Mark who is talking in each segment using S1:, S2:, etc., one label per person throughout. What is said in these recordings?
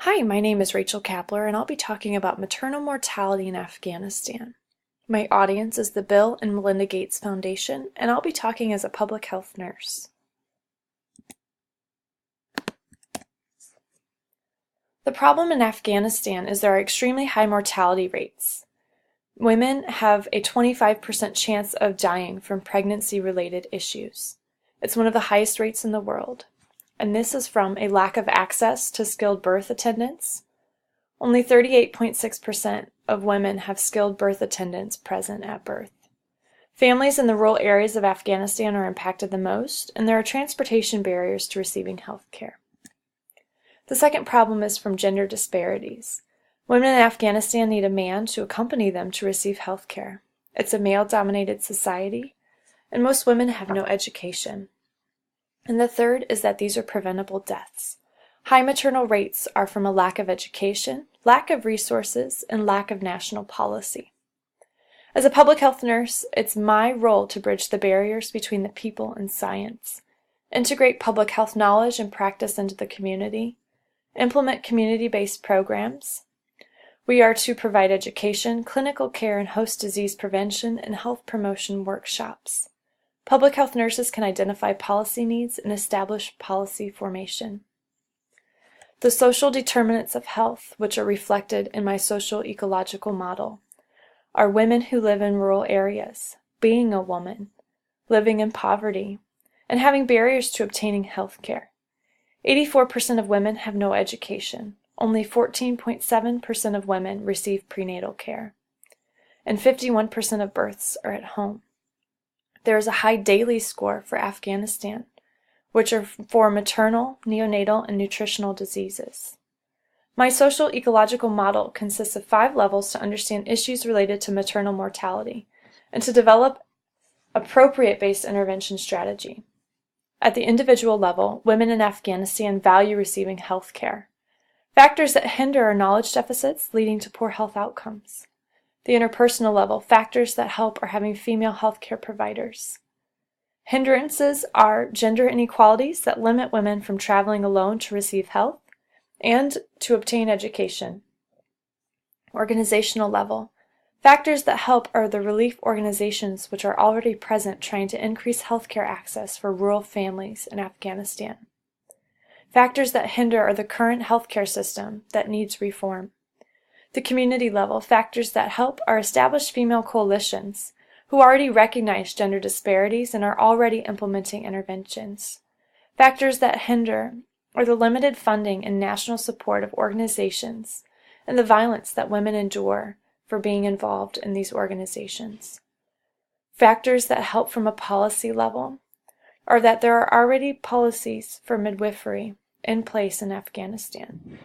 S1: Hi, my name is Rachel Kapler, and I'll be talking about maternal mortality in Afghanistan. My audience is the Bill and Melinda Gates Foundation, and I'll be talking as a public health nurse. The problem in Afghanistan is there are extremely high mortality rates. Women have a 25% chance of dying from pregnancy-related issues. It's one of the highest rates in the world, and this is from a lack of access to skilled birth attendants. Only 38.6% of women have skilled birth attendants present at birth. Families in the rural areas of Afghanistan are impacted the most, and there are transportation barriers to receiving health care. The second problem is from gender disparities. Women in Afghanistan need a man to accompany them to receive health care. It's a male-dominated society, and most women have no education. And the third is that these are preventable deaths. High maternal rates are from a lack of education, lack of resources, and lack of national policy. As a public health nurse, it's my role to bridge the barriers between the people and science, integrate public health knowledge and practice into the community, implement community-based programs. We are to provide education, clinical care, and host disease prevention and health promotion workshops. Public health nurses can identify policy needs and establish policy formation. The social determinants of health, which are reflected in my social ecological model, are women who live in rural areas, being a woman, living in poverty, and having barriers to obtaining health care. 84% of women have no education. Only 14.7% of women receive prenatal care, and 51% of births are at home. There is a high daily score for Afghanistan, which are for maternal, neonatal, and nutritional diseases. My social ecological model consists of 5 levels to understand issues related to maternal mortality and to develop appropriate-based intervention strategy. At the individual level, women in Afghanistan value receiving health care. Factors that hinder are knowledge deficits leading to poor health outcomes. The interpersonal level, factors that help are having female health care providers. Hindrances are gender inequalities that limit women from traveling alone to receive health and to obtain education. Organizational level, factors that help are the relief organizations which are already present trying to increase healthcare access for rural families in Afghanistan. Factors that hinder are the current healthcare system that needs reform. The community level, factors that help are established female coalitions who already recognize gender disparities and are already implementing interventions. Factors that hinder are the limited funding and national support of organizations and the violence that women endure for being involved in these organizations. Factors that help from a policy level are that there are already policies for midwifery in place in Afghanistan.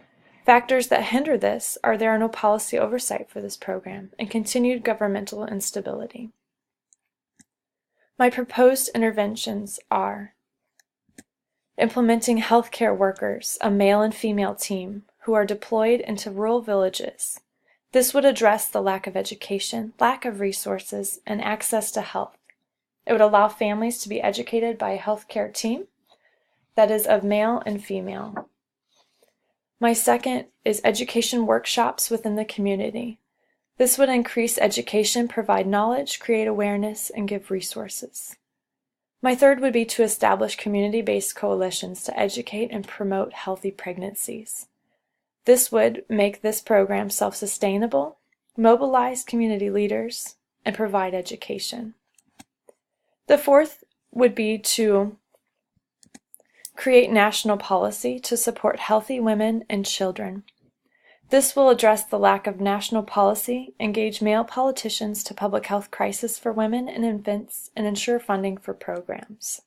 S1: Factors that hinder this are there are no policy oversight for this program and continued governmental instability. My proposed interventions are implementing healthcare workers, a male and female team, who are deployed into rural villages. This would address the lack of education, lack of resources, and access to health. It would allow families to be educated by a healthcare team that is of male and female. My second is education workshops within the community. This would increase education, provide knowledge, create awareness, and give resources. My third would be to establish community-based coalitions to educate and promote healthy pregnancies. This would make this program self-sustainable, mobilize community leaders, and provide education. The fourth would be to create national policy to support healthy women and children. This will address the lack of national policy, engage male politicians to public health crisis for women and infants, and ensure funding for programs.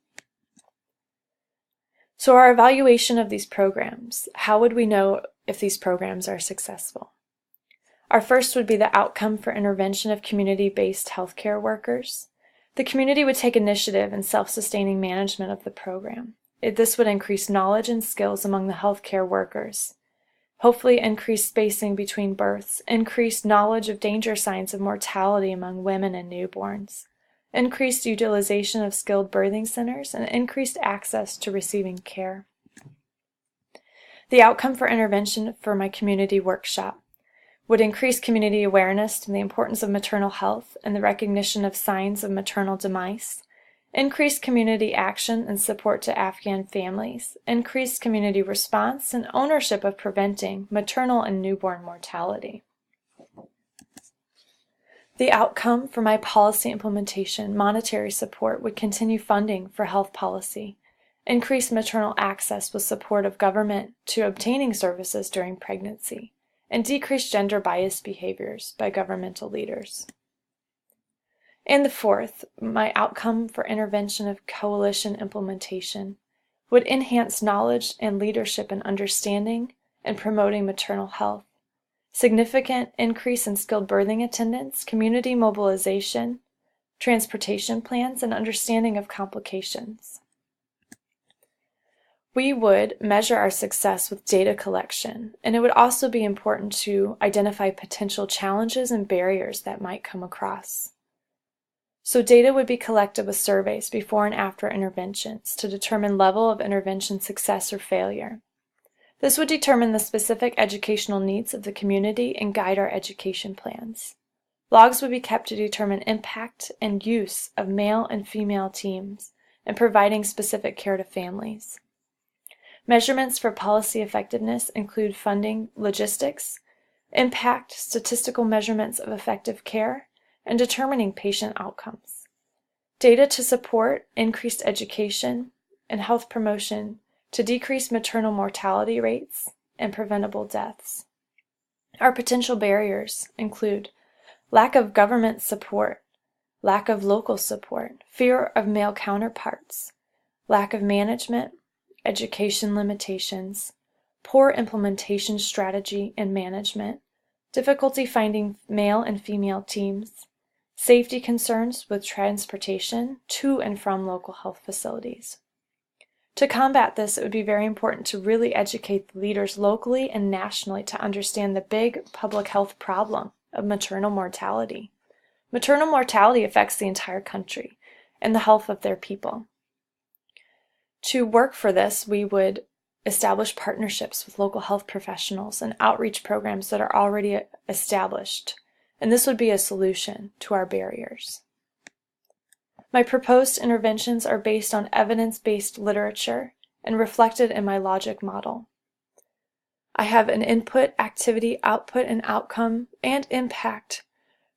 S1: So our evaluation of these programs, how would we know if these programs are successful? Our first would be the outcome for intervention of community-based healthcare workers. The community would take initiative in self-sustaining management of the program. This would increase knowledge and skills among the healthcare workers. Hopefully increase spacing between births, increased knowledge of danger signs of mortality among women and newborns, increased utilization of skilled birthing centers, and increased access to receiving care. The outcome for intervention for my community workshop would increase community awareness in the importance of maternal health and the recognition of signs of maternal demise, increase community action and support to Afghan families, increase community response and ownership of preventing maternal and newborn mortality. The outcome for my policy implementation, monetary support, would continue funding for health policy, increase maternal access with support of government to obtaining services during pregnancy, and decrease gender-biased behaviors by governmental leaders. And the fourth, my outcome for intervention of coalition implementation, would enhance knowledge and leadership in understanding and promoting maternal health, significant increase in skilled birthing attendance, community mobilization, transportation plans, and understanding of complications. We would measure our success with data collection, and it would also be important to identify potential challenges and barriers that might come across. So data would be collected with surveys before and after interventions to determine level of intervention success or failure. This would determine the specific educational needs of the community and guide our education plans. Logs would be kept to determine impact and use of male and female teams in providing specific care to families. Measurements for policy effectiveness include funding, logistics, impact, statistical measurements of effective care, and determining patient outcomes. Data to support increased education and health promotion to decrease maternal mortality rates and preventable deaths. Our potential barriers include lack of government support, lack of local support, fear of male counterparts, lack of management, education limitations, poor implementation strategy and management, difficulty finding male and female teams, safety concerns with transportation to and from local health facilities. To combat this, it would be very important to really educate the leaders locally and nationally to understand the big public health problem of maternal mortality. Maternal mortality affects the entire country and the health of their people. To work for this, we would establish partnerships with local health professionals and outreach programs that are already established, and this would be a solution to our barriers. My proposed interventions are based on evidence-based literature and reflected in my logic model. I have an input, activity, output, and outcome, and impact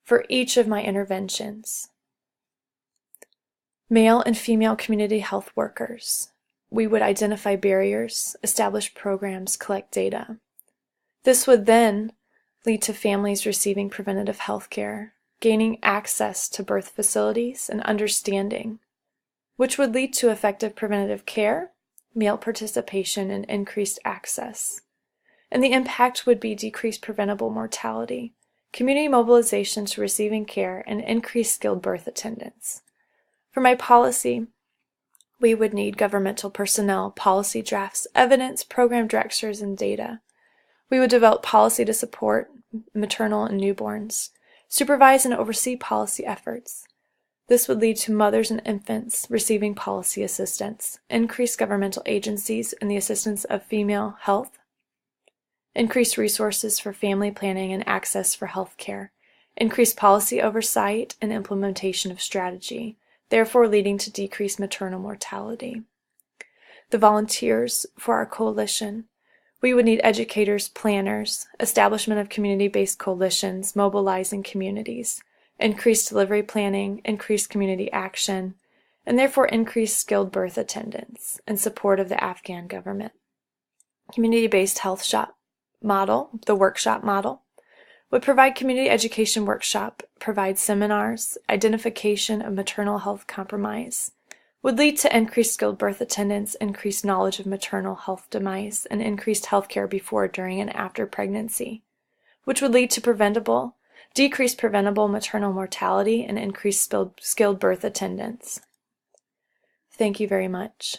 S1: for each of my interventions. Male and female community health workers. We would identify barriers, establish programs, collect data. This would then lead to families receiving preventative health care, gaining access to birth facilities and understanding, which would lead to effective preventative care, male participation, and increased access. And the impact would be decreased preventable mortality, community mobilization to receiving care, and increased skilled birth attendance. For my policy, we would need governmental personnel, policy drafts, evidence, program directors, and data. We would develop policy to support maternal and newborns, supervise and oversee policy efforts. This would lead to mothers and infants receiving policy assistance, increase governmental agencies in the assistance of female health, increase resources for family planning and access for health care, increase policy oversight and implementation of strategy, therefore leading to decreased maternal mortality. The volunteers for our coalition. We would need educators, planners, establishment of community-based coalitions, mobilizing communities, increased delivery planning, increased community action, and therefore increased skilled birth attendance in support of the Afghan government. Community-based health shop model, the workshop model, would provide community education workshop, provide seminars, identification of maternal health compromise, would lead to increased skilled birth attendance, increased knowledge of maternal health demise, and increased health care before, during, and after pregnancy, which would lead to decreased preventable maternal mortality and increased skilled birth attendance. Thank you very much.